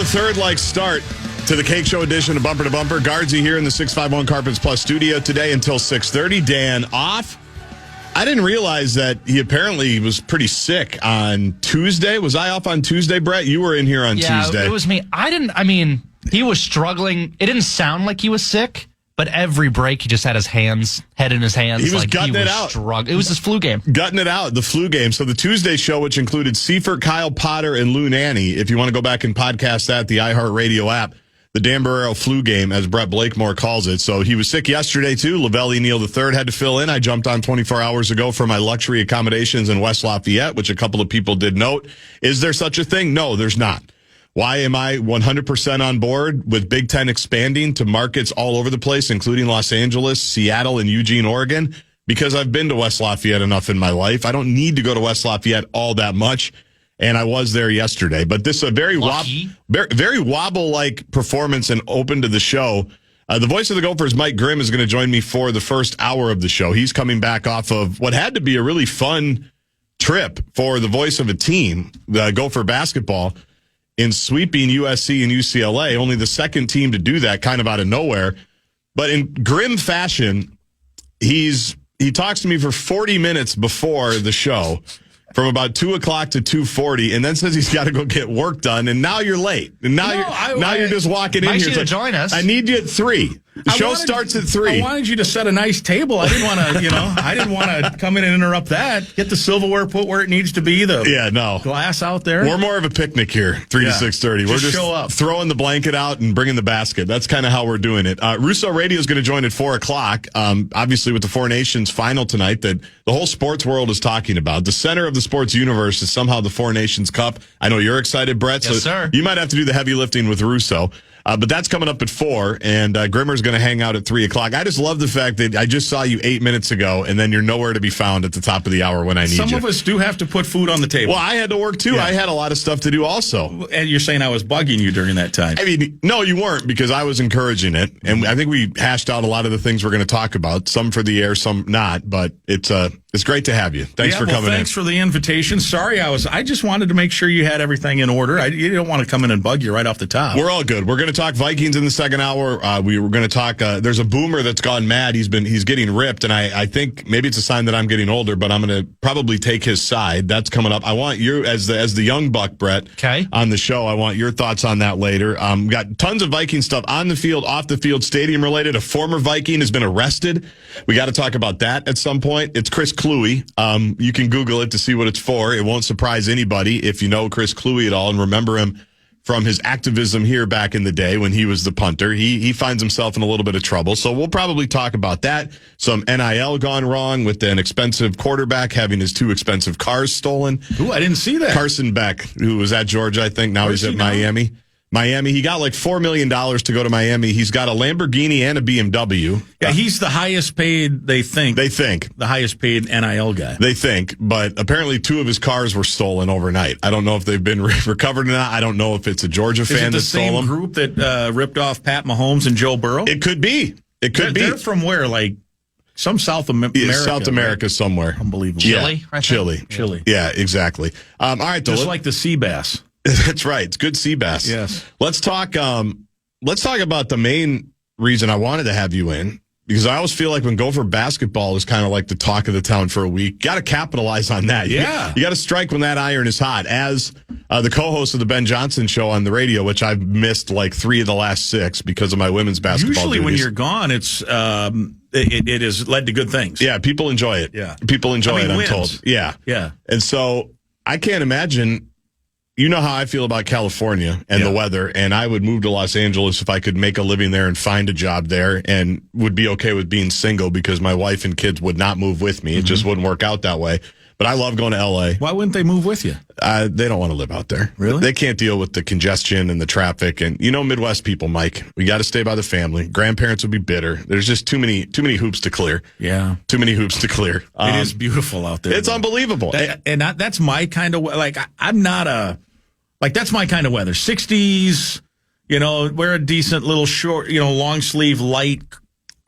third-like start to the Cake Show edition of Bumper to Bumper. Gaardsy here in the 651 Carpets Plus studio today until 6:30. Dan off. I didn't realize that he apparently was pretty sick on Tuesday. Was I off on Tuesday, Brett? You were in here on Tuesday. Yeah, it was me. He was struggling. It didn't sound like he was sick, but every break he just had his head in his hands. He was gutting it out. It was his flu game. Gutting it out, the flu game. So the Tuesday show, which included Seifert, Kyle Potter, and Lou Nanny, if you want to go back and podcast that, the iHeartRadio app, the Dan Barreiro flu game, as Brett Blakemore calls it. So he was sick yesterday, too. Lavelli Neal III had to fill in. I jumped on 24 hours ago for my luxury accommodations in West Lafayette, which a couple of people did note. Is there such a thing? No, there's not. Why am I 100% on board with Big Ten expanding to markets all over the place, including Los Angeles, Seattle, and Eugene, Oregon? Because I've been to West Lafayette enough in my life. I don't need to go to West Lafayette all that much. And I was there yesterday. But this is a very wobble-like performance and open to the show. The voice of the Gophers, Mike Grimm, is going to join me for the first hour of the show. He's coming back off of what had to be a really fun trip for the voice of a team, the Gopher basketball, in sweeping USC and UCLA. Only the second team to do that kind of out of nowhere. But in Grimm fashion, he talks to me for 40 minutes before the show, from about 2 o'clock to 2:40, and then says he's got to go get work done, and now you're late. And now you're just walking in here. To join us. I need you at 3. The show starts at 3. I wanted you to set a nice table. I didn't want to, I didn't want to come in and interrupt that. Get the silverware put where it needs to be. Glass out there. We're more of a picnic here, 3 to 6:30. We're just show up, throwing the blanket out and bringing the basket. That's kind of how we're doing it. Russo Radio is going to join at 4 o'clock. Obviously, with the Four Nations final tonight that the whole sports world is talking about. The center of the sports universe is somehow the Four Nations Cup. I know you're excited, Brett. Yes, sir. You might have to do the heavy lifting with Russo. But that's coming up at 4, and Grimmer's going to hang out at 3 o'clock. I just love the fact that I just saw you 8 minutes ago, and then you're nowhere to be found at the top of the hour when I need you. Some of us do have to put food on the table. Well, I had to work, too. Yeah. I had a lot of stuff to do also. And you're saying I was bugging you during that time. I mean, no, you weren't, because I was encouraging it, and I think we hashed out a lot of the things we're going to talk about, some for the air, some not, but it's great to have you. Thanks for coming in. Thanks for the invitation. Sorry, I just wanted to make sure you had everything in order. You don't want to come in and bug you right off the top. We're all good. We're going to talk Vikings in the second hour. We were going to talk, there's a boomer that's gone mad. He's getting ripped, and I think maybe it's a sign that I'm getting older, but I'm going to probably take his side. That's coming up. I want you, as the young buck, Brett, on the show, I want your thoughts on that later. We got tons of Viking stuff on the field, off the field, stadium related. A former Viking has been arrested. We got to talk about that at some point. It's Chris Kluwe. You can Google it to see what it's for. It won't surprise anybody if you know Chris Kluwe at all and remember him from his activism here back in the day when he was the punter. He finds himself in a little bit of trouble. So we'll probably talk about that. Some NIL gone wrong with an expensive quarterback having his 2 expensive cars stolen. Ooh, I didn't see that. Carson Beck, who was at Georgia, I think. Now he's at Miami. Miami, he got like $4 million to go to Miami. He's got a Lamborghini and a BMW. Yeah, he's the highest paid, they think. The highest paid NIL guy. They think, but apparently 2 of his cars were stolen overnight. I don't know if they've been recovered or not. I don't know if it's a Georgia fan that stole them. Is it the same group that ripped off Pat Mahomes and Joe Burrow? It could be. They're from where? Like some South America? Yeah, South America, right? Somewhere. Unbelievable. Chile? Yeah, Chile. Yeah, exactly. All right. Just like the sea bass. That's right. It's good sea bass. Yes. Let's talk about the main reason I wanted to have you in, because I always feel like when Gopher basketball is kind of like the talk of the town for a week, got to capitalize on that. Yeah. You got to strike when that iron is hot. As the co-host of the Ben Johnson show on the radio, which I've missed like 3 of the last 6 because of my women's basketball Usually duties. When you're gone, it's it has led to good things. Yeah, people enjoy it. Yeah. People enjoy it, I'm wins. told. Yeah. Yeah. And so I can't imagine. You know how I feel about California and the weather, and I would move to Los Angeles if I could make a living there and find a job there, and would be okay with being single because my wife and kids would not move with me. It just wouldn't work out that way. But I love going to L.A. Why wouldn't they move with you? They don't want to live out there. Really? They can't deal with the congestion and the traffic. And Midwest people, Mike, we got to stay by the family. Grandparents would be bitter. There's just too many hoops to clear. Yeah. Too many hoops to clear. It is beautiful out there. It's unbelievable. That's my kind of, I'm not a... that's my kind of weather. 60s, wear a decent little short, long sleeve light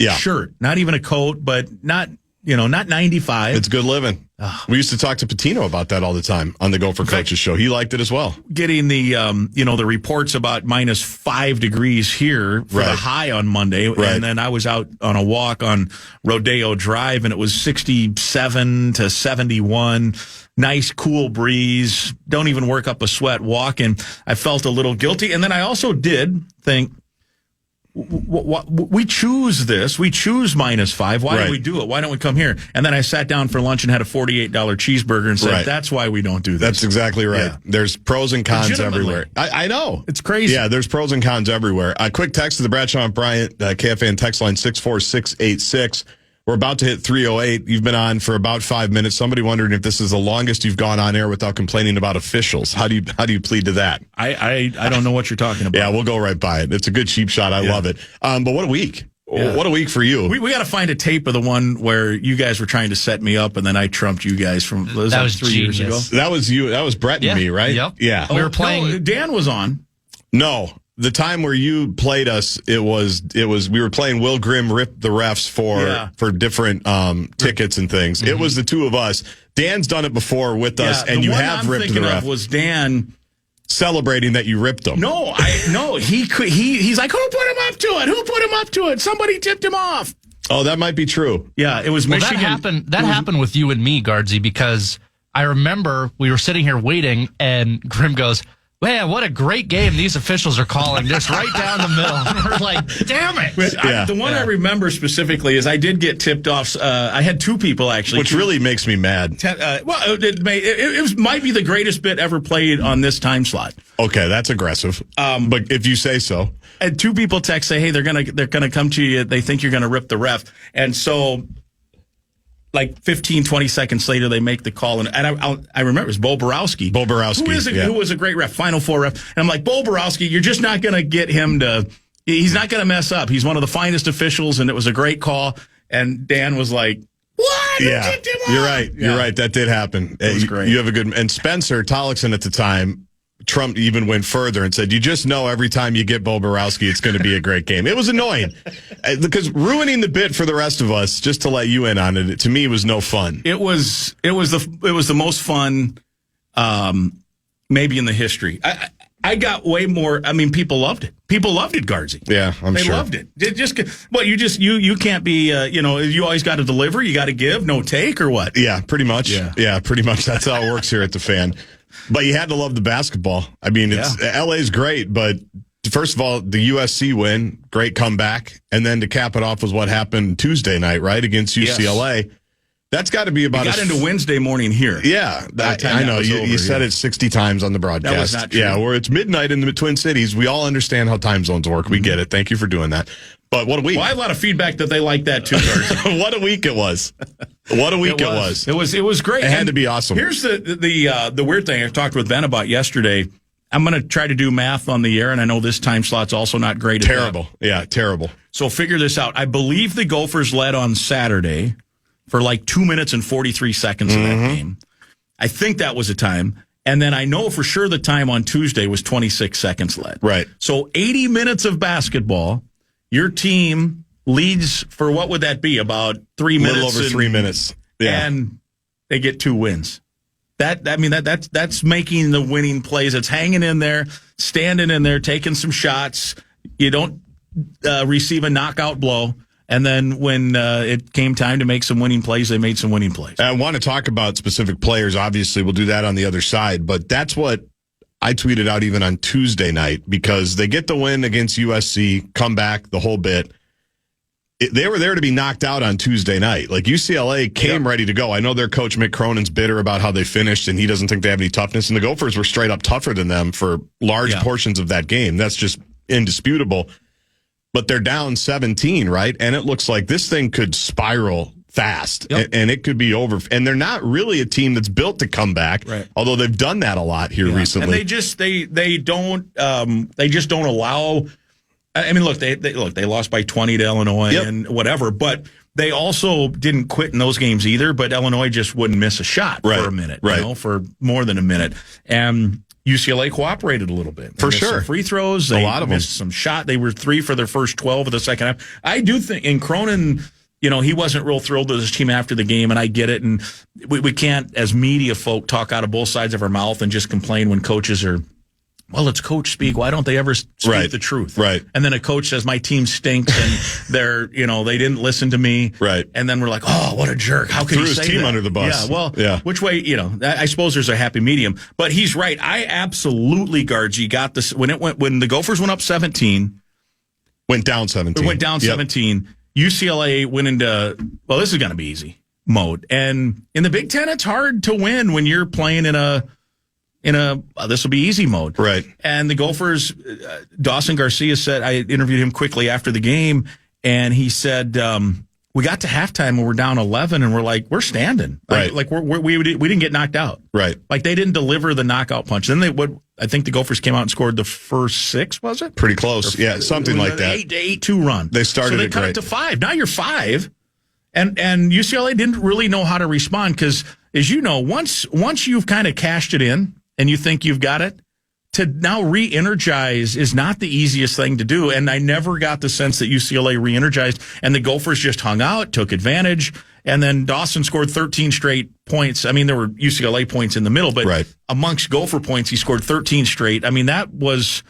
shirt. Not even a coat, but not not 95. It's good living. We used to talk to Patino about that all the time on the Gopher Coaches show. He liked it as well. Getting the, the reports about minus 5 degrees here for the high on Monday. Right. And then I was out on a walk on Rodeo Drive, and it was 67 to 71. Nice, cool breeze. Don't even work up a sweat walking. I felt a little guilty. And then I also did think, we choose this. We choose minus 5. Why don't we do it? Why don't we come here? And then I sat down for lunch and had a $48 cheeseburger and said, that's why we don't do this. That's exactly right. Yeah. There's pros and cons everywhere. I know. It's crazy. Yeah, there's pros and cons everywhere. A quick text to the Bradshaw and Bryant KFAN text line 64686. We're about to hit 308. You've been on for about 5 minutes. Somebody wondering if this is the longest you've gone on air without complaining about officials. How do you plead to that? I don't know what you're talking about. Yeah, we'll go right by it. It's a good cheap shot. I love it. But what a week. Yeah. What a week for you. We got to find a tape of the one where you guys were trying to set me up and then I trumped you guys that was 3 years ago. That was you. That was Brett and me, right? Yep. Yeah. We were playing. No, Dan was on. No. The time where you played us, it was we were playing Will Grimm ripped the refs for different tickets and things. Mm-hmm. It was the two of us. Dan's done it before with us, and you have ripped the ref. Was Dan celebrating that you ripped him? No, he's like, who put him up to it? Who put him up to it? Somebody tipped him off. Oh, that might be true. Yeah, it was Michigan. That happened with you and me, Gaardsy, because I remember we were sitting here waiting, and Grimm goes, man, what a great game these officials are calling. Just right down the middle. And we're like, damn it. The one I remember specifically is I did get tipped off. I had two people, actually. Which really makes me mad. It might be the greatest bit ever played on this time slot. Okay, that's aggressive. But if you say so. And two people text, say, hey, they're gonna come to you. They think you're going to rip the ref. And so, like 15, 20 seconds later, they make the call. And I remember it was Bo Borowski. Bo Borowski. Who was a great ref, Final Four ref. And I'm like, Bo Borowski, you're just not going to get him he's not going to mess up. He's one of the finest officials, and it was a great call. And Dan was like, what? Yeah, you're right. Yeah. You're right. That did happen. It was great. You have a good, and Spencer Tollickson at the time, Trump even went further and said, you just know every time you get Bo Borowski, it's going to be a great game. It was annoying because ruining the bit for the rest of us, just to let you in on it, to me was no fun. It was the most fun, maybe in the history. I got way more. I mean, people loved it. People loved it, Gaardsy. Yeah, they loved it. You can't be, you always got to deliver. You got to give, no take, or what? Yeah, pretty much. Yeah, pretty much. That's how it works here at the Fan. But you had to love the basketball. I mean, LA's great, but first of all, the USC win, great comeback. And then to cap it off was what happened Tuesday night, right, against UCLA. Yes. That's got to be about got into Wednesday morning here. Yeah, I know. You said it 60 times on the broadcast. That was not true. Yeah, where it's midnight in the Twin Cities. We all understand how time zones work. We get it. Thank you for doing that. But what a week. Well, I have a lot of feedback that they like that too. What a week it was. What a week it was. It was great. It had to be awesome. Here's the weird thing I talked with Ben about yesterday. I'm going to try to do math on the air, and I know this time slot's also not great. Terrible. Yeah, terrible. So figure this out. I believe the Gophers led on Saturday for like 2 minutes and 43 seconds of that game. I think that was a time. And then I know for sure the time on Tuesday was 26 seconds led. Right. So 80 minutes of basketball. Your team leads for what would that be? About 3 minutes. A little over 3 minutes. Yeah. And they get 2 wins. That's making the winning plays. It's hanging in there, standing in there, taking some shots. You don't receive a knockout blow. And then when it came time to make some winning plays, they made some winning plays. I want to talk about specific players. Obviously, we'll do that on the other side. But that's what I tweeted out even on Tuesday night, because they get the win against USC, come back the whole bit. They were there to be knocked out on Tuesday night. Like, UCLA came ready to go. I know their coach, Mick Cronin's bitter about how they finished, and he doesn't think they have any toughness. And the Gophers were straight up tougher than them for large portions of that game. That's just indisputable. But they're down 17, right? And it looks like this thing could spiral fast, and it could be over. And they're not really a team that's built to come back, although they've done that a lot here recently. And they don't allow. I mean, look, they lost by 20 to Illinois and whatever, but they also didn't quit in those games either. But Illinois just wouldn't miss a shot for a minute, for more than a minute. And UCLA cooperated a little bit. They missed some free throws. They missed some shot. They were 3 for their first 12 of the second half. I do think, and Cronin he wasn't real thrilled with his team after the game, and I get it. And we can't, as media folk, talk out of both sides of our mouth and just complain when coaches are, well, it's coach speak. Why don't they ever speak the truth? Right. And then a coach says, my team stinks and they didn't listen to me. Right. And then we're like, oh, what a jerk. How could he say that? Threw his team under the bus. Yeah. Well, which way, I suppose there's a happy medium, but he's right. I absolutely, Gaardsy, got this when the Gophers went up 17. Went down 17. It went down 17. UCLA went into, well, this is going to be easy mode. And in the Big Ten, it's hard to win when you're playing in a this will be easy mode. Right. And the Gophers, Dawson Garcia said, I interviewed him quickly after the game, and he said, we got to halftime and we're down 11, and we're like, we're standing. Right. Like we didn't get knocked out. Right. Like they didn't deliver the knockout punch. Then I think the Gophers came out and scored the first 6, was it? Pretty close. Yeah, something like that. 8-2 run. They started it cut it to 5. Now you're 5. And UCLA didn't really know how to respond because, as you know, once you've kind of cashed it in and you think you've got it, to now re-energize is not the easiest thing to do. And I never got the sense that UCLA re-energized, and the Gophers just hung out, took advantage, and then Dawson scored 13 straight points. I mean, there were UCLA points in the middle, but amongst Gopher points, he scored 13 straight. I mean, that was,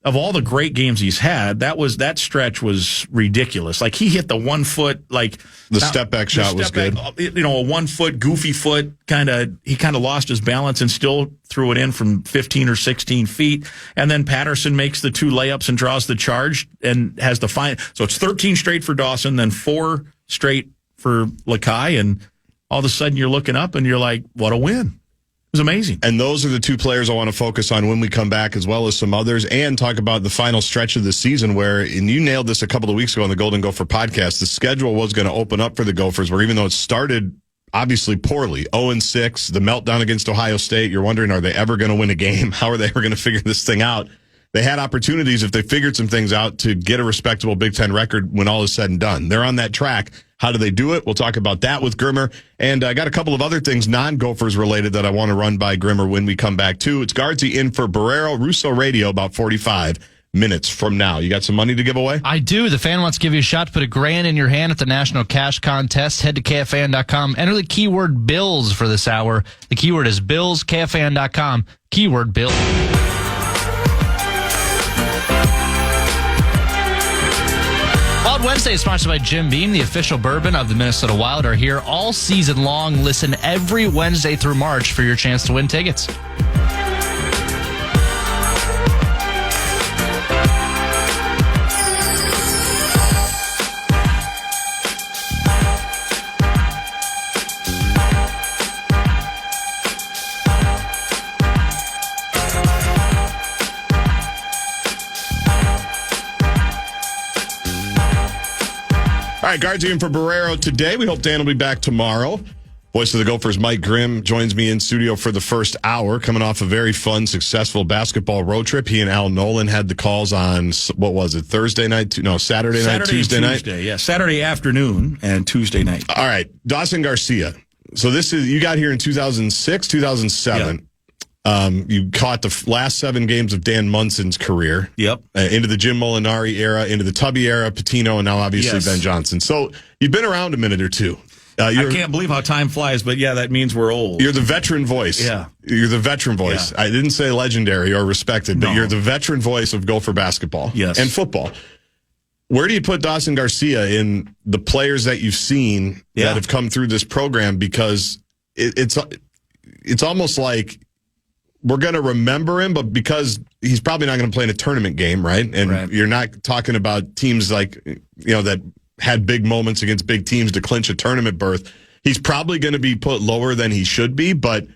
of all the great games he's had, that stretch was ridiculous. Like, he hit the 1 foot, like the step back shot was good. A 1 foot goofy foot he kind of lost his balance and still threw it in from 15 or 16 feet. And then Patterson makes the 2 layups and draws the charge and has the fine. So it's 13 straight for Dawson, then 4 straight for Lakai, and all of a sudden you're looking up and you're like, what a win. It was amazing. And those are the 2 players I want to focus on when we come back, as well as some others, and talk about the final stretch of the season where, and you nailed this a couple of weeks ago on the Golden Gopher podcast, the schedule was going to open up for the Gophers, where even though it started obviously poorly, 0-6, the meltdown against Ohio State, you're wondering, are they ever going to win a game? How are they ever going to figure this thing out? They had opportunities, if they figured some things out, to get a respectable Big Ten record when all is said and done. They're on that track. How do they do it? We'll talk about that with Grimmer. And I got a couple of other things, non-Gophers related, that I want to run by Grimmer when we come back, too. It's Gaardsy in for Barreiro, Russo Radio, about 45 minutes from now. You got some money to give away? I do. The fan wants to give you a shot to put $1,000 in your hand at the National Cash Contest. Head to KFAN.com. Enter the keyword BILLS for this hour. The keyword is BILLS, KFAN.com. Keyword BILLS. Wild Wednesday is sponsored by Jim Beam. The official bourbon of the Minnesota Wild are here all season long. Listen every Wednesday through March for your chance to win tickets. All right, Gaardsy in for Barreiro today. We hope Dan will be back tomorrow. Voice of the Gophers, Mike Grimm, joins me in studio for the first hour, coming off a very fun, successful basketball road trip. He and Al Nolan had the calls on, what was it, Thursday night? No, Saturday night, Tuesday night? Yeah, Saturday afternoon and Tuesday night. All right, Dawson Garcia. So you got here in 2006, 2007. Yep. You caught the last 7 games of Dan Munson's career. Yep. Into the Jim Molinari era, into the Tubby era, Patino, and now obviously Ben Johnson. So you've been around a minute or two. I can't believe how time flies, but yeah, that means we're old. You're the veteran voice. Yeah. You're the veteran voice. Yeah. I didn't say legendary or respected, but you're the veteran voice of Gopher basketball and football. Where do you put Dawson Garcia in the players that you've seen that have come through this program? Because it's almost like we're going to remember him, but because he's probably not going to play in a tournament game, right? And you're not talking about teams like, that had big moments against big teams to clinch a tournament berth. He's probably going to be put lower than he should be, but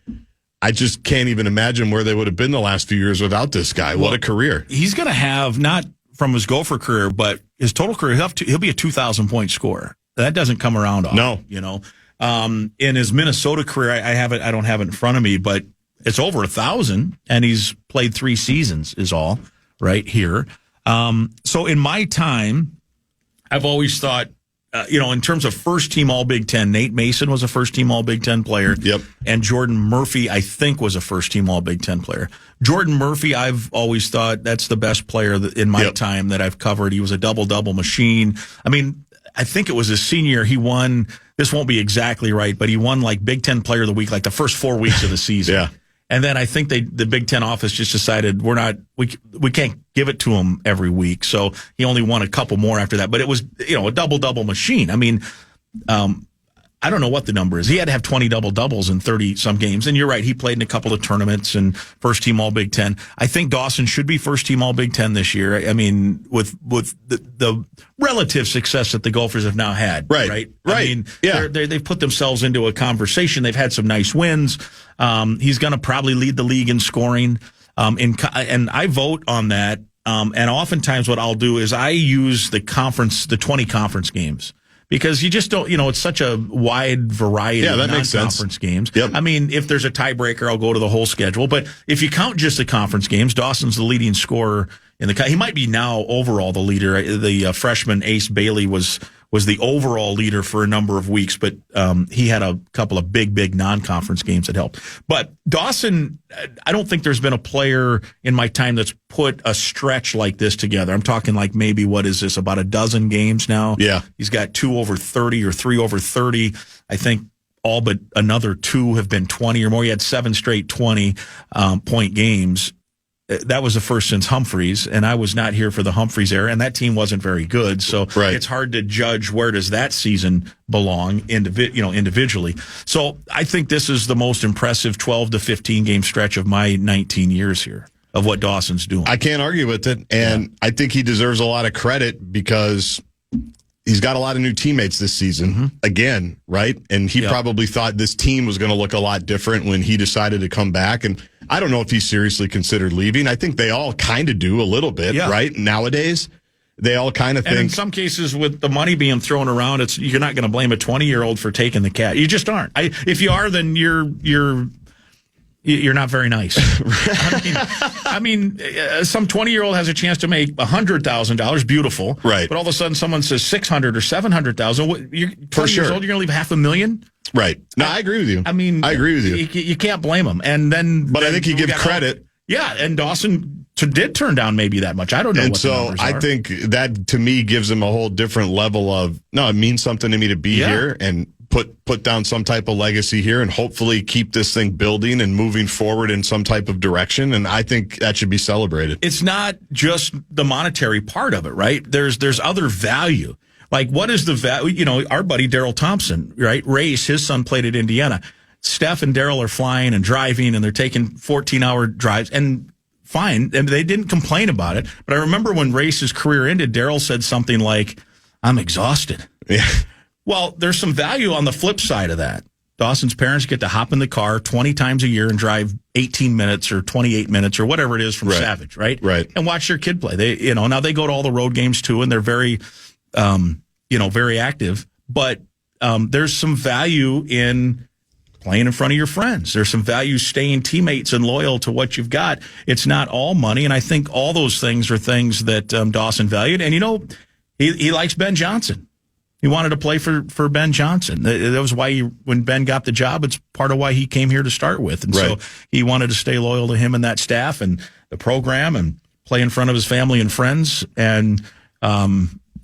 I just can't even imagine where they would have been the last few years without this guy. What a career. He's going to have, not from his Gopher career, but his total career, he'll be a 2,000-point scorer. That doesn't come around often. No. In his Minnesota career, I don't have it in front of me, but it's over 1,000, and he's played 3 seasons is all right here. So in my time, I've always thought, in terms of first-team All-Big Ten, Nate Mason was a first-team All-Big Ten player. Yep. And Jordan Murphy, I think, was a first-team All-Big Ten player. Jordan Murphy, I've always thought that's the best player in my time that I've covered. He was a double-double machine. I mean, I think it was his senior year, he won, this won't be exactly right, but he won like Big Ten Player of the Week, like the first 4 weeks of the season. Yeah. And then I think the Big Ten office just decided we can't give it to him every week. So he only won a couple more after that. But it was, a double machine. I mean, I don't know what the number is. He had to have 20 double-doubles in 30-some games. And you're right, he played in a couple of tournaments and first-team All-Big Ten. I think Dawson should be first-team All-Big Ten this year. I mean, with the relative success that the Gophers have now had. Right. I mean, they've put themselves into a conversation. They've had some nice wins. He's going to probably lead the league in scoring. And I vote on that. And oftentimes what I'll do is I use the 20 conference games. Because you just don't, it's such a wide variety of non-conference games. Yep. I mean, if there's a tiebreaker, I'll go to the whole schedule. But if you count just the conference games, Dawson's the leading scorer in he might be now overall the leader. The freshman Ace Bailey was the overall leader for a number of weeks, but he had a couple of big non-conference games that helped. But Dawson, I don't think there's been a player in my time that's put a stretch like this together. I'm talking like maybe, what is this, about a dozen games now? Yeah. He's got 2 over 30 or 3 over 30. I think all but another 2 have been 20 or more. He had 7 straight 20-point games. That was the first since Humphreys, and I was not here for the Humphreys era, and that team wasn't very good. So It's hard to judge where does that season belong individually. So I think this is the most impressive 12 to 15 game stretch of my 19 years here of what Dawson's doing. I can't argue with it, and I think he deserves a lot of credit because he's got a lot of new teammates this season again, right? And he probably thought this team was going to look a lot different when he decided to come back. And I don't know if he seriously considered leaving. I think they all kind of do a little bit, right? Nowadays, they all kind of think. And in some cases, with the money being thrown around, you're not going to blame a 20-year-old for taking the cat. You just aren't. If you are, then you're not very nice. I mean, some 20-year-old has a chance to make $100,000, beautiful, right? But all of a sudden, someone says $600,000 or $700,000. You're 20 years old, you're going to leave $500,000. Right. No, I agree with you. I mean, I agree with you. You can't blame him. And then, I think you give credit. And Dawson did turn down maybe that much. I don't know. And what the numbers I are. think that to me gives him a whole different level of it means something to me to be here and put down some type of legacy here and hopefully keep this thing building and moving forward in some type of direction. And I think that should be celebrated. It's not just the monetary part of it, right? There's other value. Like, what is the value? Our buddy Daryl Thompson, right? Race, his son played at Indiana. Steph and Daryl are flying and driving, and they're taking 14-hour drives, and fine. And they didn't complain about it. But I remember when Race's career ended, Daryl said something like, "I'm exhausted." Yeah. Well, there's some value on the flip side of that. Dawson's parents get to hop in the car 20 times a year and drive 18 minutes or 28 minutes or whatever it is from Savage, right? Right. And watch their kid play. They, now they go to all the road games too, and they're very, very active. But there's some value in playing in front of your friends. There's some value staying teammates and loyal to what you've got. It's not all money, and I think all those things are things that Dawson valued. And he likes Ben Johnson. He wanted to play for Ben Johnson. That was why when Ben got the job, it's part of why he came here to start with. And so he wanted to stay loyal to him and that staff and the program and play in front of his family and friends. And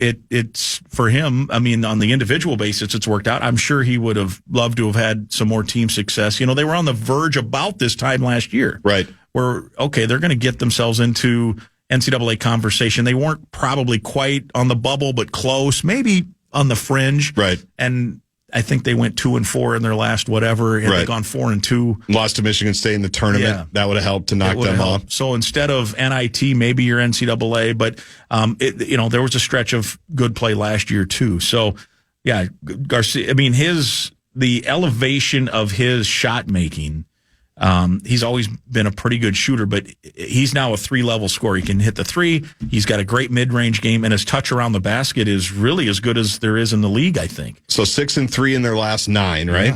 it's for him, I mean, on the individual basis, it's worked out. I'm sure he would have loved to have had some more team success. They were on the verge about this time last year. Right. Where, they're going to get themselves into NCAA conversation. They weren't probably quite on the bubble, but close, maybe on the fringe. Right. And I think they went 2-4 in their last whatever, and they've gone 4-2. Lost to Michigan State in the tournament. Yeah. That would have helped to knock them off. So instead of NIT, maybe you're NCAA, but there was a stretch of good play last year too. So yeah, Gaardsy, I mean, the elevation of his shot making. He's always been a pretty good shooter, but he's now a 3-level scorer. He can hit the 3. He's got a great mid-range game, and his touch around the basket is really as good as there is in the league, I think. So 6-3 in their last 9, right?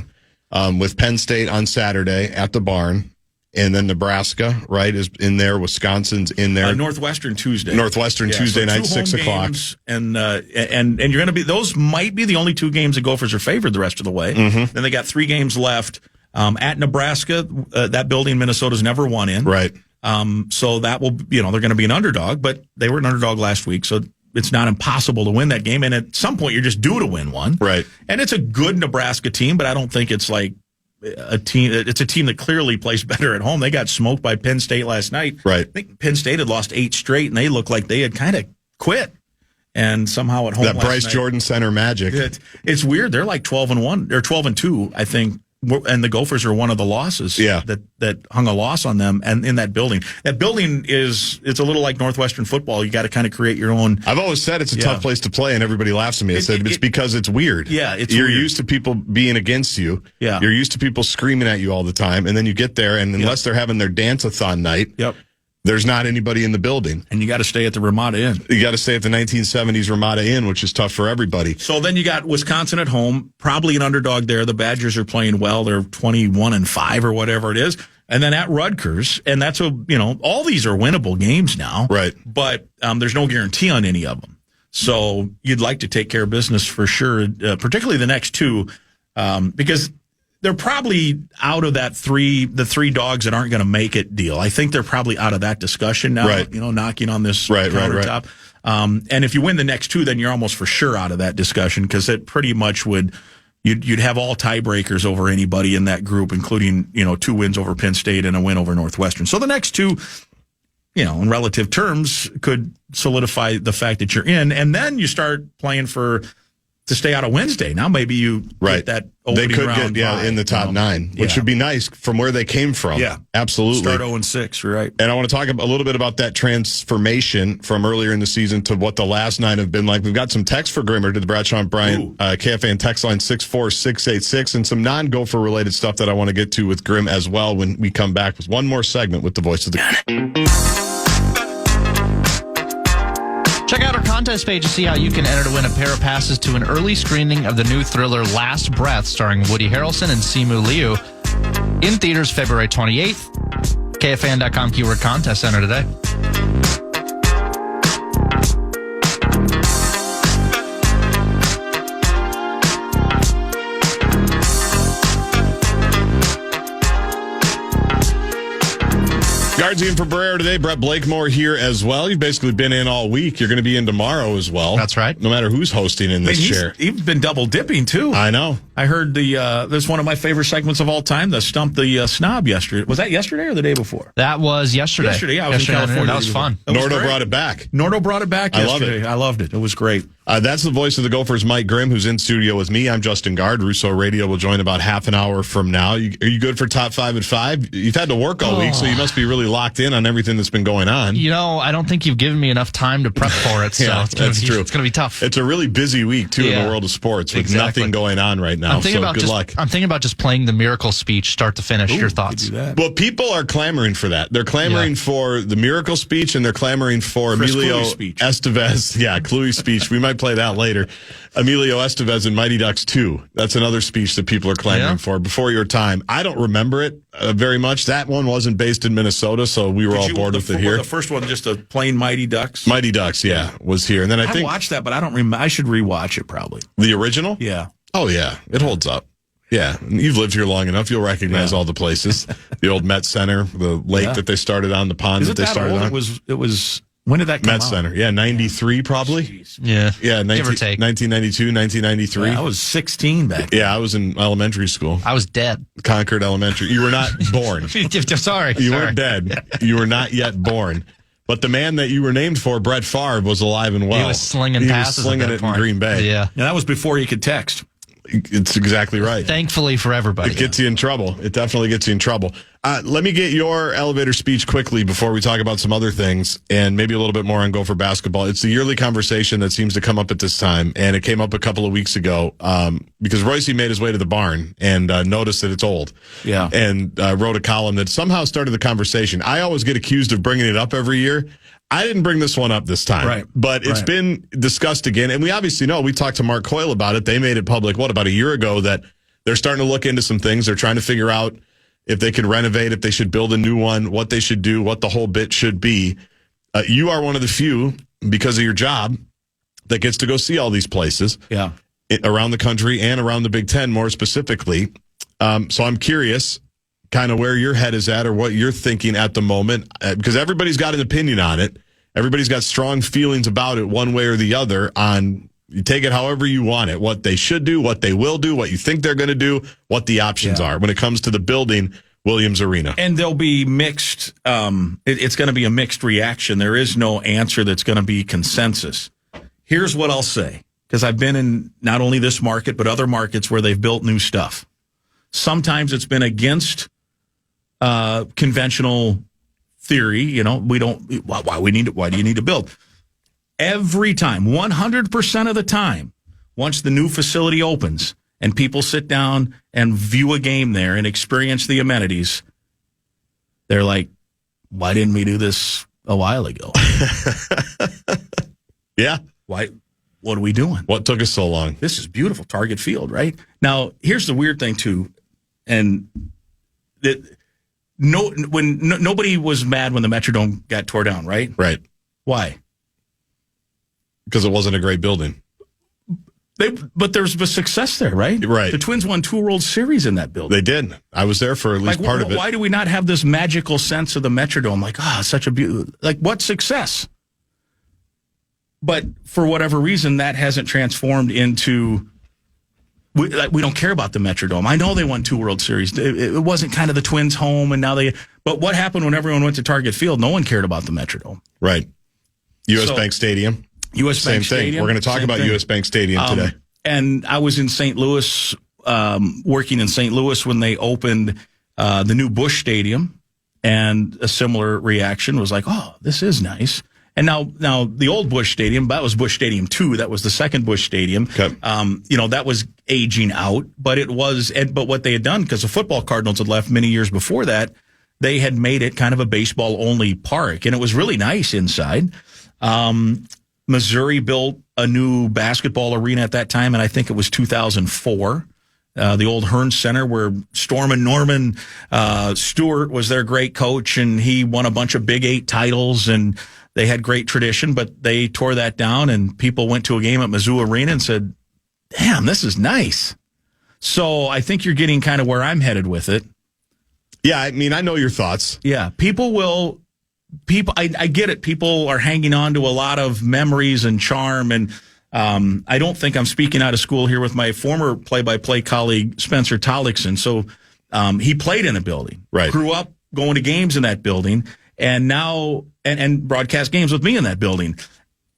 Yeah. With Penn State on Saturday at the Barn, and then Nebraska, right, is in there. Wisconsin's in there. Northwestern Tuesday Tuesday night, 6 o'clock. And you're going to be, those might be the only 2 games the Gophers are favored the rest of the way. Mm-hmm. Then they got 3 games left. At Nebraska, that building Minnesota's never won in. Right. So that will, they're going to be an underdog, but they were an underdog last week. So it's not impossible to win that game. And at some point, you're just due to win one. Right. And it's a good Nebraska team, but I don't think it's like a team. It's a team that clearly plays better at home. They got smoked by Penn State last night. Right. I think Penn State had lost 8 straight, and they looked like they had kind of quit. And somehow at home, that Bryce Jordan center magic. It's weird. They're like 12-1 or 12-2, I think. And the Gophers are one of the losses that hung a loss on them. And in that building it's a little like Northwestern football. You got to kind of create your own. I've always said it's a tough place to play, and everybody laughs at me. I said it's because it's weird. Yeah, you're weird. used to people being against you. Yeah, you're used to people screaming at you all the time, and then you get there, and unless they're having their dance-a-thon night, there's not anybody in the building. And you got to stay at the Ramada Inn. You got to stay at the 1970s Ramada Inn, which is tough for everybody. So then you got Wisconsin at home, probably an underdog there. The Badgers are playing well. They're 21-5 or whatever it is. And then at Rutgers, and that's all these are winnable games now. Right. But there's no guarantee on any of them. So you'd like to take care of business for sure, particularly the next two, because they're probably out of the three dogs that aren't going to make it deal. I think they're probably out of that discussion now, knocking on this countertop. And if you win the next two, then you're almost for sure out of that discussion, because it pretty much you'd have all tiebreakers over anybody in that group, including, 2 wins over Penn State and a win over Northwestern. So the next two, in relative terms, could solidify the fact that you're in. And then you start playing to stay out of Wednesday. Now maybe you get that opening round. They could get in the top 9, which would be nice from where they came from. Yeah, absolutely. Start 0-6, right? And I want to talk a little bit about that transformation from earlier in the season to what the last 9 have been like. We've got some text for Grimmer to the Bradshaw and Bryant KFAN text line 64686, and some non-Gopher related stuff that I want to get to with Grimm as well when we come back with one more segment with the voice of the. Check out our contest page to see how you can enter to win a pair of passes to an early screening of the new thriller Last Breath, starring Woody Harrelson and Simu Liu, in theaters February 28th. KFAN.com keyword contest, enter today. Gaardsy in for Barreiro today. Brett Blakemore here as well. You've basically been in all week. You're going to be in tomorrow as well. That's right. No matter who's hosting in this chair. He's been double dipping too. I know. I heard there's one of my favorite segments of all time, the Stump the Snob yesterday. Was that yesterday or the day before? That was yesterday. Yesterday, I was in California. That was fun. Nordo brought it back. Nordo brought it back yesterday. I loved it. It was great. That's the voice of the Gophers, Mike Grimm, who's in studio with me. I'm Justin Gard. Russo Radio will join about half an hour from now. Are you good for top 5 at 5? You've had to work all week, so you must be really locked in on everything that's been going on. I don't think you've given me enough time to prep for it. So that's true. It's going to be tough. It's a really busy week, too, in the world of sports with nothing going on right now. So good luck. I'm thinking about just playing the miracle speech start to finish. Your thoughts? Well, people are clamoring for that. They're clamoring for the miracle speech, and they're clamoring for Chris Emilio speech. Estevez. Yeah, Cluey speech. We might play that later. Emilio Estevez in Mighty Ducks 2. That's another speech that people are clamoring for before your time. I don't remember it very much. That one wasn't based in Minnesota, so we were all bored with it here. The first one, just a plain Mighty Ducks? Mighty Ducks, was here. And then I think watched that, but I don't remember. I should rewatch it probably. The original? Yeah. Oh, yeah. It holds up. Yeah. You've lived here long enough. You'll recognize all the places. The old Met Center, the lake that they started on, the pond that they started on. It was. When did that come out? Met Center. Yeah, 93 probably. Jeez. Yeah. Yeah, give or take. 1992, 1993. I was 16 back then. Yeah, I was in elementary school. I was dead. Concord Elementary. You were not born. Sorry. You weren't dead. You were not yet born. But the man that you were named for, Brett Favre, was alive and well. He was slinging passes. He was slinging it in Green Bay. Yeah. And that was before you could text. It's exactly right. Thankfully for everybody. It gets you in trouble. It definitely gets you in trouble. Let me get your elevator speech quickly before we talk about some other things and maybe a little bit more on Gopher basketball. It's the yearly conversation that seems to come up at this time, and it came up a couple of weeks ago because Royce made his way to the barn and noticed that it's old. Yeah. And wrote a column that somehow started the conversation. I always get accused of bringing it up every year. I didn't bring this one up this time, right, but it's been discussed again. And we obviously know, we talked to Mark Coyle about it. They made it public, about a year ago, that they're starting to look into some things. They're trying to figure out if they could renovate, if they should build a new one, what they should do, what the whole bit should be. You are one of the few, because of your job, that gets to go see all these places around the country and around the Big Ten more specifically. So I'm curious kind of where your head is at or what you're thinking at the moment, because everybody's got an opinion on it. everybody's got strong feelings about it one way or the other on, you take it however you want it, what they should do, what they will do, what you think they're going to do, what the options are when it comes to the building Williams Arena. And there'll be mixed, it's going to be a mixed reaction. There is no answer that's going to be consensus. Here's what I'll say, because I've been in not only this market, but other markets where they've built new stuff. Sometimes it's been against conventional theory. Why do you need to build? Every time, 100% of the time, once the new facility opens and people sit down and view a game there and experience the amenities, they're like, why didn't we do this a while ago? Yeah. Why? What are we doing? What took us so long? This is beautiful. Target Field, right? Now, here's the weird thing, too. And nobody was mad when the Metrodome got tore down, right? Right. Why? Because it wasn't a great building. But there's a success there, right? Right. The Twins won 2 World Series in that building. They did. I was there for at least part of it. Why do we not have this magical sense of the Metrodome? Like, such a beautiful, like, what success? But for whatever reason, that hasn't transformed into, we don't care about the Metrodome. I know they won 2 World Series. It wasn't kind of the Twins' home, and now but what happened when everyone went to Target Field? No one cared about the Metrodome. Right. U.S. Bank Stadium. U.S. Bank Stadium. We're going to talk about U.S. Bank Stadium today. And I was in St. Louis, working in St. Louis when they opened the new Busch Stadium, and a similar reaction was like, oh, this is nice. And now the old Busch Stadium, that was Busch Stadium 2. That was the second Busch Stadium. Okay. That was aging out, but what they had done, because the football Cardinals had left many years before that, they had made it kind of a baseball only park, and it was really nice inside. Missouri built a new basketball arena at that time, and I think it was 2004. The old Hearn Center, where Storm and Norman Stewart was their great coach, and he won a bunch of Big 8 titles, and they had great tradition, but they tore that down, and people went to a game at Mizzou Arena and said, damn, this is nice. So I think you're getting kind of where I'm headed with it. Yeah, I mean, I know your thoughts. Yeah, I get it. People are hanging on to a lot of memories and charm, and I don't think I'm speaking out of school here with my former play-by-play colleague, Spencer Tollickson. So he played in a building, right? Grew up going to games in that building, and now and broadcast games with me in that building.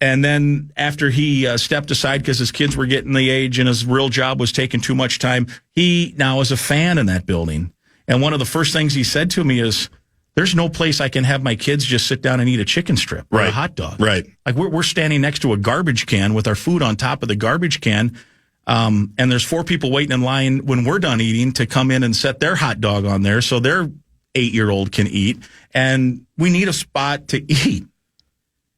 And then after he stepped aside because his kids were getting the age and his real job was taking too much time, he now is a fan in that building. And one of the first things he said to me is, there's no place I can have my kids just sit down and eat a chicken strip or a hot dog. Right. Like we're standing next to a garbage can with our food on top of the garbage can. And there's 4 people waiting in line when we're done eating to come in and set their hot dog on there so their 8-year-old can eat. And we need a spot to eat.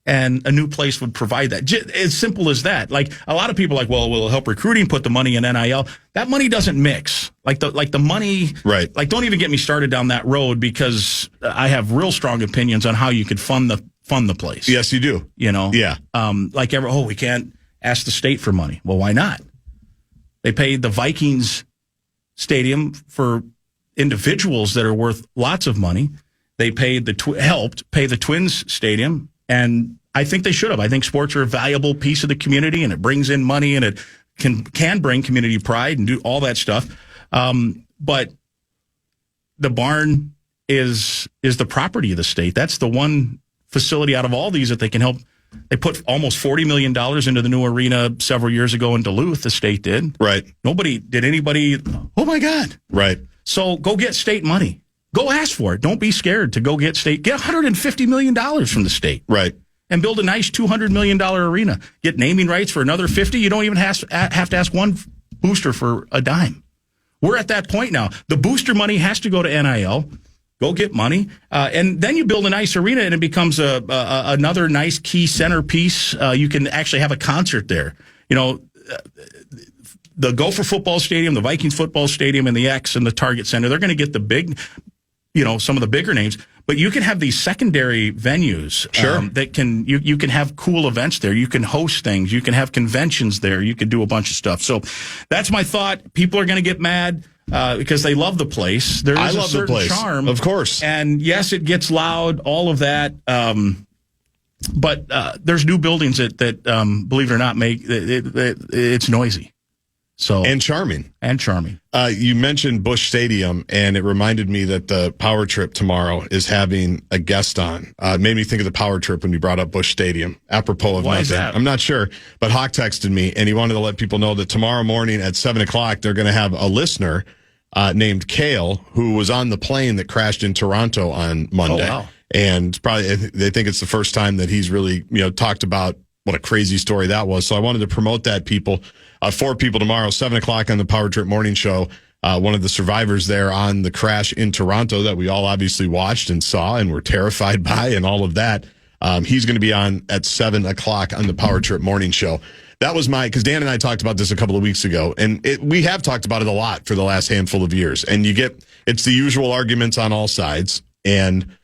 And a new place would provide that. As simple as that. Like a lot of people are like, well, we'll help recruiting, put the money in NIL. That money doesn't mix. Like the money, right? Like don't even get me started down that road, because I have real strong opinions on how you could fund the place. Yes, you do. Yeah. We can't ask the state for money. Well, why not? They paid the Vikings stadium for individuals that are worth lots of money. They paid helped pay the Twins stadium. And I think they should have. I think sports are a valuable piece of the community, and it brings in money, and it can bring community pride and do all that stuff. But the barn is the property of the state. That's the one facility out of all these that they can help. They put almost $40 million into the new arena several years ago in Duluth. The state did. Right. Anybody? Oh my God. Right. So go get state money. Go ask for it. Don't be scared to go get $150 million from the state. Right. And build a nice $200 million arena. Get naming rights for another 50. You don't even have to ask one booster for a dime. We're at that point now. The booster money has to go to NIL. Go get money. And then you build a nice arena, and it becomes another nice key centerpiece. You can actually have a concert there. The Gopher football stadium, the Vikings football stadium, and the X and the Target Center, they're going to get the big, some of the bigger names. But you can have these secondary venues that you can have cool events there. You can host things. You can have conventions there. You can do a bunch of stuff. So that's my thought. People are going to get mad because they love the place. There is a certain charm, of course. And yes, it gets loud. All of that. But there's new buildings that believe it or not, it's noisy. So And charming. You mentioned Busch Stadium, and it reminded me that the Power Trip tomorrow is having a guest on. It made me think of the Power Trip when you brought up Busch Stadium, apropos of Why nothing. is that? I'm not sure, but Hawk texted me, and he wanted to let people know that tomorrow morning at 7 o'clock, they're going to have a listener named Kale, who was on the plane that crashed in Toronto on Monday. Oh, wow. And probably they think it's the first time that he's really, talked about what a crazy story that was. So I wanted to promote that, for people tomorrow, 7 o'clock on the Power Trip Morning Show. One of the survivors there on the crash in Toronto that we all obviously watched and saw and were terrified by and all of that. He's going to be on at 7 o'clock on the Power Trip Morning Show. That was because Dan and I talked about this a couple of weeks ago, and we have talked about it a lot for the last handful of years. And it's the usual arguments on all sides. And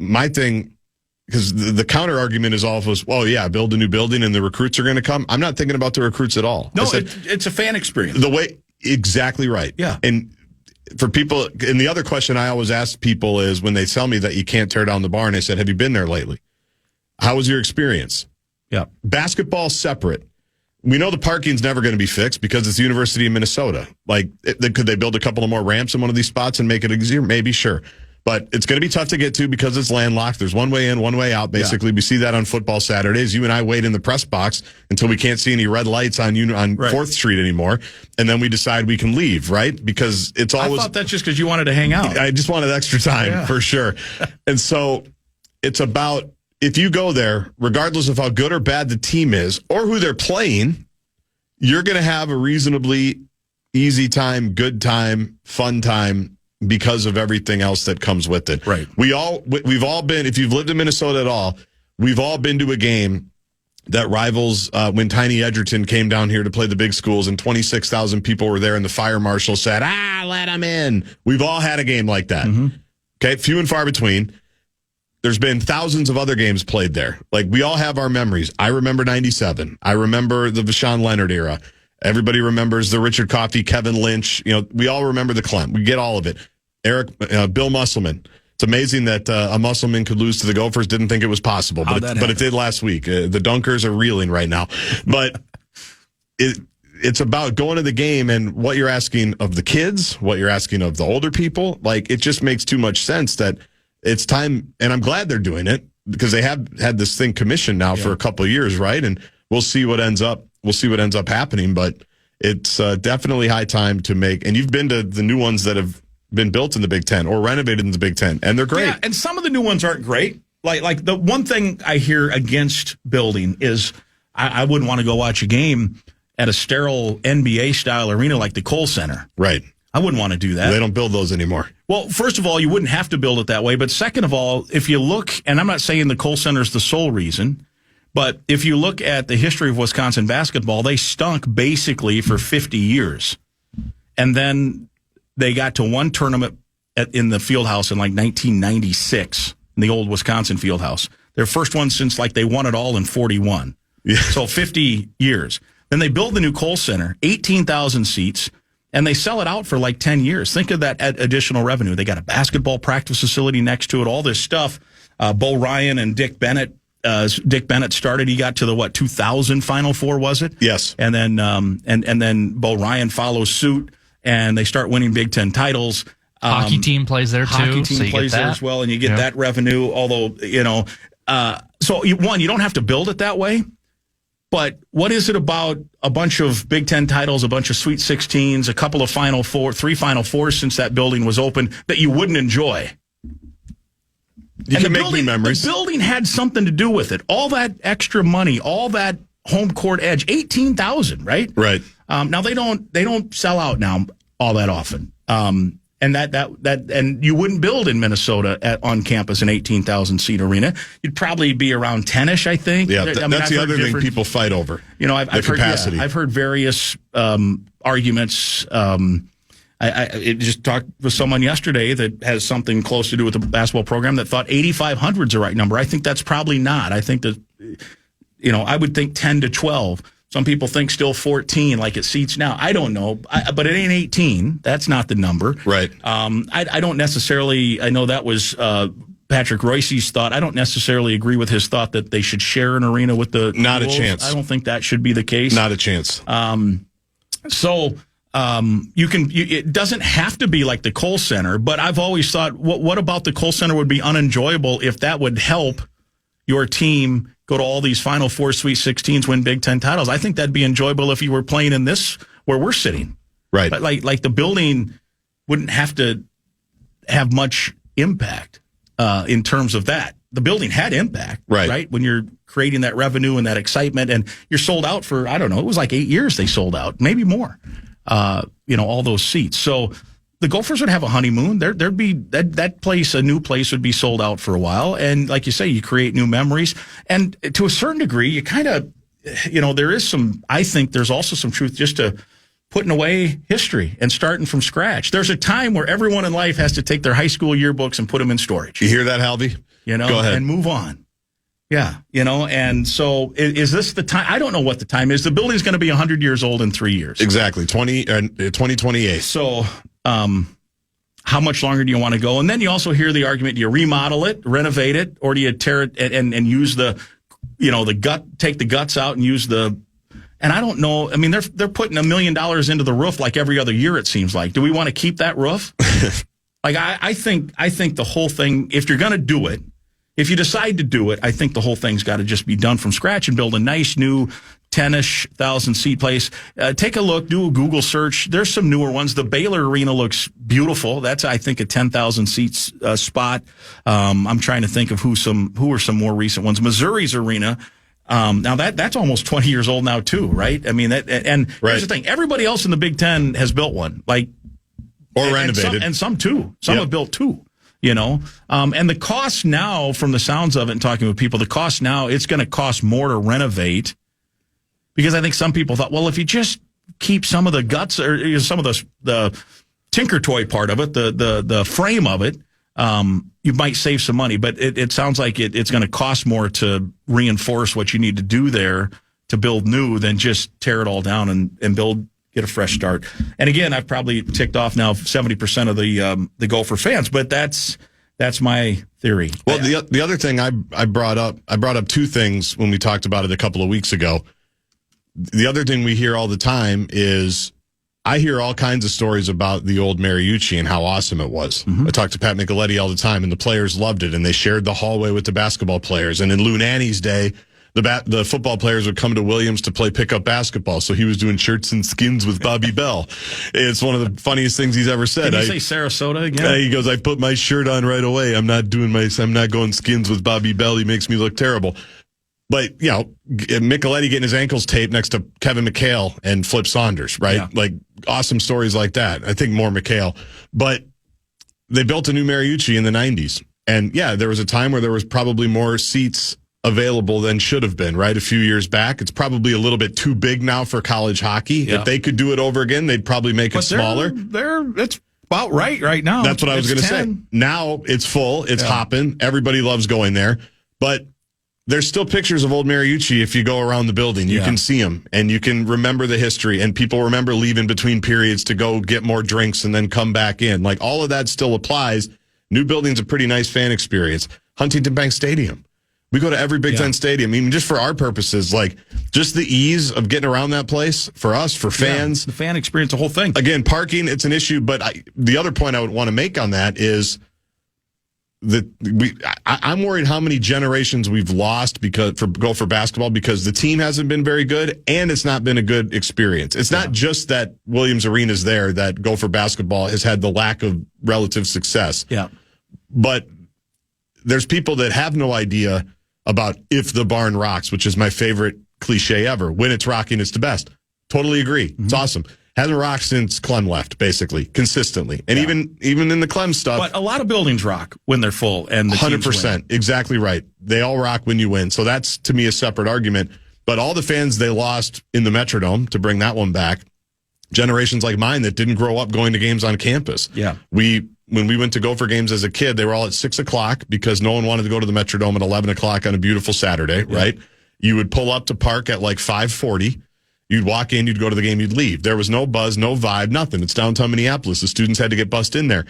my thing, because the counter argument is all of us, well, yeah, build a new building and the recruits are going to come. I'm not thinking about the recruits at all. No, it's a fan experience. Exactly right. Yeah. And for people, and the other question I always ask people is when they tell me that you can't tear down the barn, I said, have you been there lately? How was your experience? Yeah. Basketball separate. We know the parking's never going to be fixed because it's the University of Minnesota. Could they build a couple of more ramps in one of these spots and make it easier? Maybe, sure. But it's going to be tough to get to because it's landlocked. There's one way in, one way out, basically. Yeah. We see that on football Saturdays. You and I wait in the press box until we can't see any red lights on 4th Street anymore. And then we decide we can leave, right? Because it's always... I thought that's just because you wanted to hang out. I just wanted extra time, for sure. And so it's about, if you go there, regardless of how good or bad the team is or who they're playing, you're going to have a reasonably easy time, good time, fun time, because of everything else that comes with it. Right. We've all been, if you've lived in Minnesota at all, we've all been to a game that rivals when Tiny Edgerton came down here to play the big schools and 26,000 people were there and the fire marshal said, let them in. We've all had a game like that. Mm-hmm. Okay. Few and far between. There's been thousands of other games played there. We all have our memories. I remember 97. I remember the Vashawn Leonard era. Everybody remembers the Richard Coffey, Kevin Lynch. We all remember the Clem. We get all of it. Bill Musselman. It's amazing that a Musselman could lose to the Gophers. Didn't think it was possible, but it did last week. The Dunkers are reeling right now. But it's about going to the game and what you're asking of the kids, what you're asking of the older people. It just makes too much sense that it's time, and I'm glad they're doing it because they have had this thing commissioned now for a couple of years, right? And we'll see what ends up happening, but it's definitely high time to make. And you've been to the new ones that have been built in the Big Ten or renovated in the Big Ten, and they're great. Yeah, and some of the new ones aren't great. Like the one thing I hear against building is I wouldn't want to go watch a game at a sterile NBA-style arena like the Kohl Center. Right. I wouldn't want to do that. They don't build those anymore. Well, first of all, you wouldn't have to build it that way. But second of all, if you look, and I'm not saying the Kohl Center is the sole reason, but if you look at the history of Wisconsin basketball, they stunk basically for 50 years. And then they got to one tournament in the field house in 1996, in the old Wisconsin field house. Their first one since they won it all in 41. Yeah. So 50 years. Then they build the new Kohl Center, 18,000 seats, and they sell it out for 10 years. Think of that additional revenue. They got a basketball practice facility next to it, all this stuff. Bo Ryan and Dick Bennett. Dick Bennett started. He got to the 2000 Final Four, was it? Yes. And then and then Bo Ryan follows suit, and they start winning Big Ten titles. Hockey team plays there too. Hockey team plays there as well, and you get that revenue. Although so you don't have to build it that way. But what is it about a bunch of Big Ten titles, a bunch of Sweet 16s, a couple of three Final Fours since that building was open that you wouldn't enjoy? You can make new memories. The building had something to do with it. All that extra money, all that home court edge, 18,000, right? Right. Now they don't sell out now all that often. And and you wouldn't build in Minnesota on campus an 18,000 seat arena. You'd probably be around 10ish, I think. Yeah, that's the other thing people fight over. I've heard capacity. I've heard various arguments. I just talked with someone yesterday that has something close to do with the basketball program that thought 8,500 is the right number. I think that's probably not. I think that, I would think 10 to 12. Some people think still 14 like it seats now. I don't know, but it ain't 18. That's not the number. Right. I don't necessarily, I know that was Pat Patrick Royce's thought. I don't necessarily agree with his thought that they should share an arena with the Not Wolves. a chance. I don't think that should be the case. Not a chance. It doesn't have to be like the Kohl Center, but I've always thought, what about the Kohl Center would be unenjoyable if that would help your team go to all these Final Four, Sweet 16s, win Big Ten titles. I think that'd be enjoyable if you were playing in this where we're sitting. Right. But like the building wouldn't have to have much impact in terms of that. The building had impact, right? When you're creating that revenue and that excitement, and you're sold out for, I don't know, it was like 8 years they sold out, maybe more. All those seats. So the Gophers would have a honeymoon. There'd be that place, a new place would be sold out for a while. And like you say, you create new memories. And to a certain degree, you kind of, there is I think there's also some truth just to putting away history and starting from scratch. There's a time where everyone in life has to take their high school yearbooks and put them in storage. You hear that, Halvey? Go ahead. And move on. Yeah, and so is this the time? I don't know what the time is. The building's going to be 100 years old in 3 years. Exactly, 2028. So how much longer do you want to go? And then you also hear the argument, do you remodel it, renovate it, or do you tear it and use the gut, take the guts out and use the... And I don't know. I mean, they're putting $1 million into the roof like every other year, it seems like. Do we want to keep that roof? I think the whole thing, if you're going to do it, if you decide to do it, I think the whole thing's got to just be done from scratch and build a nice new 10-ish thousand seat place. Take a look, do a Google search. There's some newer ones. The Baylor Arena looks beautiful. That's, I think, a 10,000 seats spot. I'm trying to think of who are some more recent ones. Missouri's arena. Now that's almost 20 years old now too, right? I mean, here's the thing. Everybody else in the Big Ten has built one, or renovated. And some too. Some have built two. And the cost now, from the sounds of it and talking with people, the cost now, it's going to cost more to renovate, because I think some people thought, well, if you just keep some of the guts or some of the tinker toy part of it, the frame of it, you might save some money. But it sounds like it's going to cost more to reinforce what you need to do there to build new than just tear it all down and get a fresh start. And again, I've probably ticked off now 70% of the Gopher fans, but that's my theory. Well, the other thing I brought up two things when we talked about it a couple of weeks ago. The other thing we hear all the time is I hear all kinds of stories about the old Mariucci and how awesome it was. Mm-hmm. I talk to Pat Micheletti all the time, and the players loved it, and they shared the hallway with the basketball players. And in Lou Nanny's day, the football players would come to Williams to play pickup basketball, so he was doing shirts and skins with Bobby Bell. It's one of the funniest things he's ever said. Did you say Sarasota again? He goes, I put my shirt on right away. I'm not going skins with Bobby Bell. He makes me look terrible. But, Micheletti getting his ankles taped next to Kevin McHale and Flip Saunders, right? Yeah. Like, awesome stories like that. I think more McHale. But they built a new Mariucci in the 90s. And, there was a time where there was probably more seats available than should have been, right? A few years back. It's probably a little bit too big now for college hockey. Yeah. If they could do it over again, they'd probably make it smaller. It's about right now. That's what I was going to say. Now it's full. It's hopping. Everybody loves going there. But there's still pictures of old Mariucci if you go around the building. You can see them, and you can remember the history, and people remember leaving between periods to go get more drinks and then come back in. Like, all of that still applies. New building's a pretty nice fan experience. Huntington Bank Stadium. We go to every Big Ten stadium. I mean, just for our purposes, like, just the ease of getting around that place for us, for fans. The fan experience, the whole thing. Again, parking, it's an issue, but the other point I would want to make on that is I'm worried how many generations we've lost for Gopher basketball because the team hasn't been very good and it's not been a good experience. It's not just that Williams Arena's there that Gopher basketball has had the lack of relative success. Yeah. But there's people that have no idea about if the barn rocks, which is my favorite cliche ever. When it's rocking, it's the best. Totally agree. Mm-hmm. It's awesome. Hasn't rocked since Clem left, basically, consistently. And even in the Clem stuff. But a lot of buildings rock when they're full and the 100%. Exactly right. They all rock when you win. So that's, to me, a separate argument. But all the fans they lost in the Metrodome, to bring that one back, generations like mine that didn't grow up going to games on campus. Yeah. When we went to Gopher games as a kid, they were all at 6 o'clock because no one wanted to go to the Metrodome at 11 o'clock on a beautiful Saturday, right? You would pull up to park at like 5:40. You'd walk in, you'd go to the game, you'd leave. There was no buzz, no vibe, nothing. It's downtown Minneapolis. The students had to get bussed in there.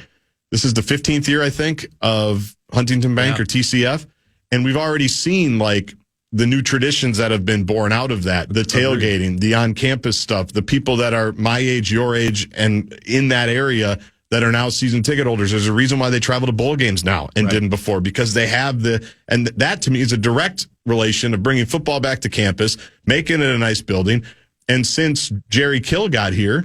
This is the 15th year, I think, of Huntington Bank or TCF. And we've already seen like the new traditions that have been born out of that, the tailgating, the on-campus stuff, the people that are my age, your age, and in that area that are now season ticket holders. There's a reason why they travel to bowl games now and didn't before, because they have and that to me is a direct relation of bringing football back to campus, making it a nice building. And since Jerry Kill got here,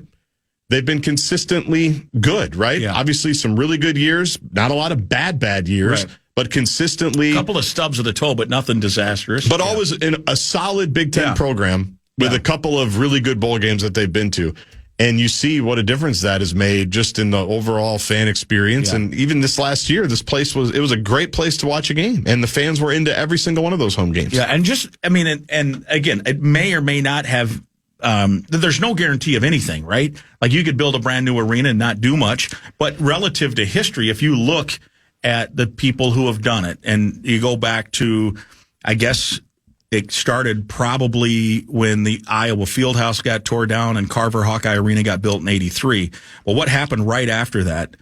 they've been consistently good, right? Yeah. Obviously some really good years, not a lot of bad years. Right. But consistently, a couple of stubs of the toe, but nothing disastrous. But always in a solid Big Ten program with a couple of really good bowl games that they've been to. And you see what a difference that has made just in the overall fan experience. And even this last year, this place was a great place to watch a game. And the fans were into every single one of those home games. Yeah, and and again, it may or may not have there's no guarantee of anything, right? Like you could build a brand new arena and not do much. But relative to history, if you look at the people who have done it, and you go back to, I guess it started probably when the Iowa Fieldhouse got tore down and Carver Hawkeye Arena got built in '83. Well, what happened right after that?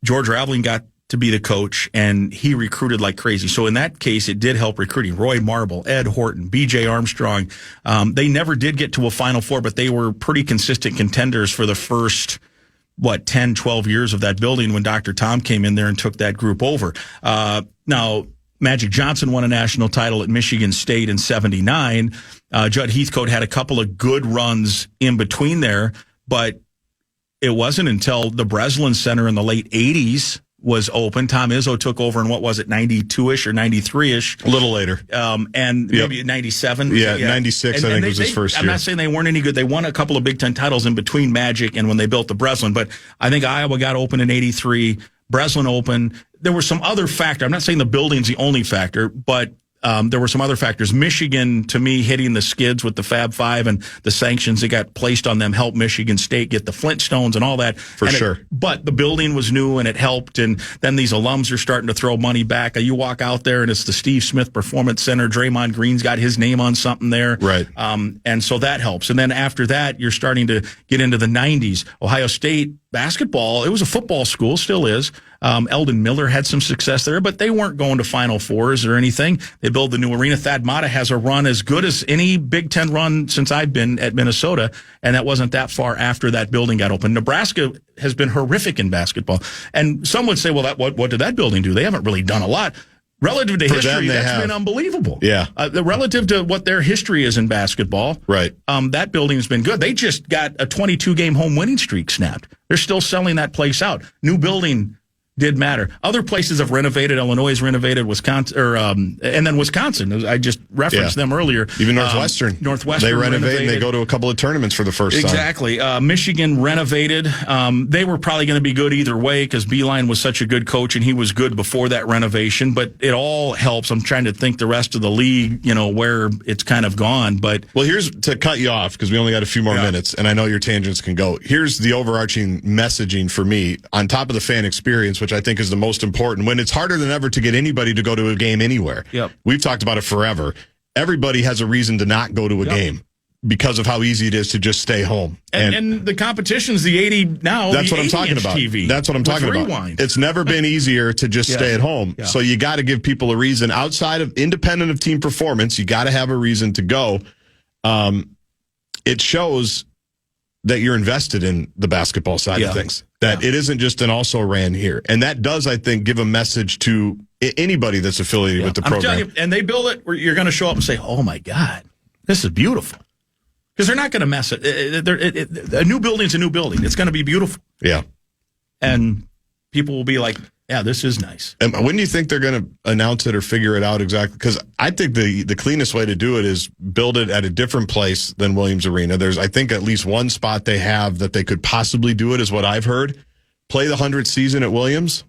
George Raveling got to be the coach, and he recruited like crazy. So in that case, it did help recruiting. Roy Marble, Ed Horton, B.J. Armstrong. They never did get to a Final Four, but they were pretty consistent contenders for the first 10, 12 years of that building when Dr. Tom came in there and took that group over. Now, Magic Johnson won a national title at Michigan State in '79. Judd Heathcote had a couple of good runs in between there, but it wasn't until the Breslin Center in the late 80s was open. Tom Izzo took over in, 92-ish or 93-ish? A little later. And maybe 97? Yeah, 96, I think was his first year. I'm not saying they weren't any good. They won a couple of Big Ten titles in between Magic and when they built the Breslin. But I think Iowa got open in '83, Breslin open. There were some other factors. I'm not saying the building's the only factor, but there were some other factors. Michigan, to me, hitting the skids with the Fab Five and the sanctions that got placed on them helped Michigan State get the Flintstones and all that. For sure. But the building was new and it helped. And then these alums are starting to throw money back. You walk out there and it's the Steve Smith Performance Center. Draymond Green's got his name on something there. Right. And so that helps. And then after that, you're starting to get into the 90s. Ohio State basketball, it was a football school, still is. Eldon Miller had some success there, but they weren't going to Final Fours or anything. They build the new arena. Thad Matta has a run as good as any Big Ten run since I've been at Minnesota, and that wasn't that far after that building got open. Nebraska has been horrific in basketball. And some would say, well, what did that building do? They haven't really done a lot. Relative to history, that's been unbelievable. Yeah. Relative to what their history is in basketball, right? That building has been good. They just got a 22-game home winning streak snapped. They're still selling that place out. New building did matter. Other places have renovated. Illinois has renovated. Wisconsin, and then Wisconsin. I just referenced them earlier. Even Northwestern. They renovate and they go to a couple of tournaments for the first time. Exactly. Michigan renovated. They were probably going to be good either way because Beeline was such a good coach and he was good before that renovation. But it all helps. I'm trying to think the rest of the league, where it's kind of gone. But well, here's to cut you off because we only got a few more minutes, and I know your tangents can go. Here's the overarching messaging for me on top of the fan experience, which I think is the most important. When it's harder than ever to get anybody to go to a game anywhere. Yep. We've talked about it forever. Everybody has a reason to not go to a game because of how easy it is to just stay home. And the competition's the 80 now. That's what I'm talking about. TV that's what I'm talking about. Rewind. It's never been easier to just stay at home. Yeah. So you got to give people a reason outside of independent of team performance. You got to have a reason to go. It shows that you're invested in the basketball side of things. That it isn't just an also ran here. And that does, I think, give a message to anybody that's affiliated with the program. I'm telling you, and they build it where you're going to show up and say, oh, my God, this is beautiful. Because they're not going to mess it. A new building's a new building. It's going to be beautiful. Yeah. And people will be like, yeah, this is nice. And when do you think they're going to announce it or figure it out exactly? Because I think the cleanest way to do it is build it at a different place than Williams Arena. There's, I think, at least one spot they have that they could possibly do it, is what I've heard. Play the 100th season at Williams.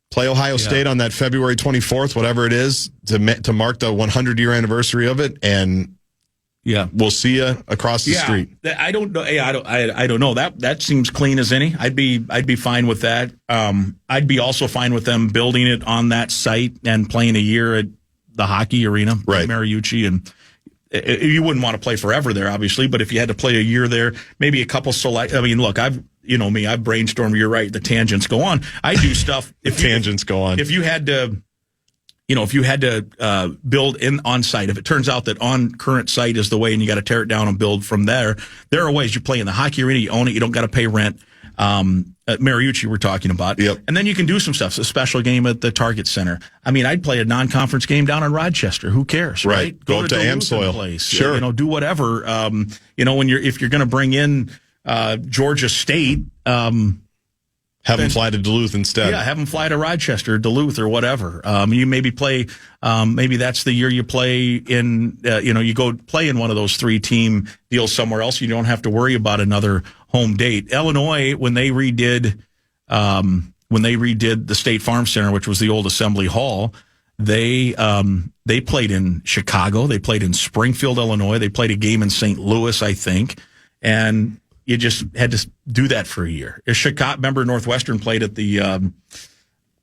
Play Ohio State on that February 24th, whatever it is, to mark the 100-year anniversary of it, and we'll see you across the street. I don't know. I don't know. That seems clean as any. I'd be fine with that. I'd be also fine with them building it on that site and playing a year at the hockey arena, right? Mariucci, and you wouldn't want to play forever there, obviously. But if you had to play a year there, maybe a couple select. I mean, look, you know me, I brainstorm. You're right. The tangents go on. I do stuff. Tangents go on. If you had to, build on site, if it turns out that on current site is the way and you got to tear it down and build from there are ways. You play in the hockey arena, you own it, you don't got to pay rent. Mariucci we're talking about. Yep. And then you can do some stuff. It's a special game at the Target Center. I mean, I'd play a non-conference game down in Rochester. Who cares, right? Go to Duluth Amsoil. Place. Sure. Do whatever. If you're going to bring in Georgia State, have them fly to Duluth instead. Yeah, have them fly to Rochester, Duluth, or whatever. You maybe play. Maybe that's the year you play in. You go play in one of those 3-team deals somewhere else. You don't have to worry about another home date. Illinois, when they redid the State Farm Center, which was the old Assembly Hall, they played in Chicago. They played in Springfield, Illinois. They played a game in St. Louis, I think, and you just had to do that for a year. Chicago, remember Northwestern played at the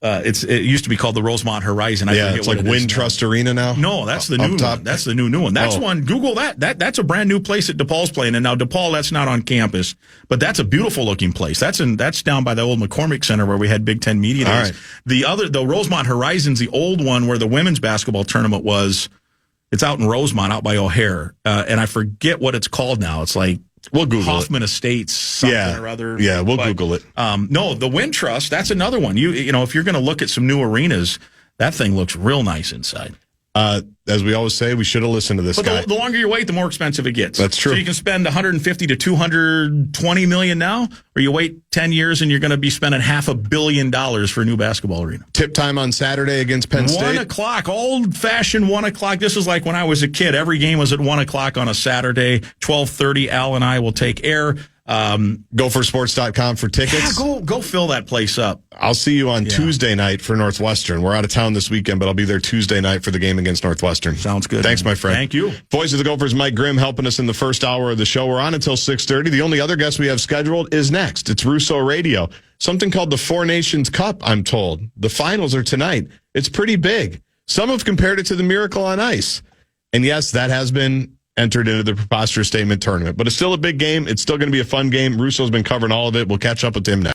it used to be called the Rosemont Horizon. It's like Wintrust Arena now. No, that's the new one. That's the new one. That's one. Google that. That's a brand new place that DePaul's playing. And now DePaul, that's not on campus, but that's a beautiful looking place. That's down by the old McCormick Center where we had Big Ten Media Days. Right. The Rosemont Horizon's the old one where the women's basketball tournament was. It's out in Rosemont, out by O'Hare, and I forget what it's called now. It's like. We'll Google Hoffman Estates, something or other. Yeah, we'll Google it. No, the Wintrust, that's another one. You know, if you're going to look at some new arenas, that thing looks real nice inside. As we always say, we should have listened to this guy. The longer you wait, the more expensive it gets. That's true. So you can spend 150 to 220 million now, or you wait 10 years and you're going to be spending $500 million for a new basketball arena. Tip time on Saturday against Penn State. 1:00, old-fashioned 1:00. This is like when I was a kid. Every game was at 1:00 on a Saturday. 12:30, Al and I will take air. Gophersports.com for tickets. Yeah, go fill that place up. I'll see you on Tuesday night for Northwestern. We're out of town this weekend, but I'll be there Tuesday night for the game against Northwestern. Sounds good. Thanks, my friend. Thank you. Voice of the Gophers, Mike Grimm, helping us in the first hour of the show. We're on until 6:30. The only other guest we have scheduled is next. It's Russo Radio. Something called the Four Nations Cup, I'm told. The finals are tonight. It's pretty big. Some have compared it to the Miracle on Ice. And yes, that has been entered into the Preposterous Statement tournament. But it's still a big game. It's still going to be a fun game. Russo's been covering all of it. We'll catch up with him now.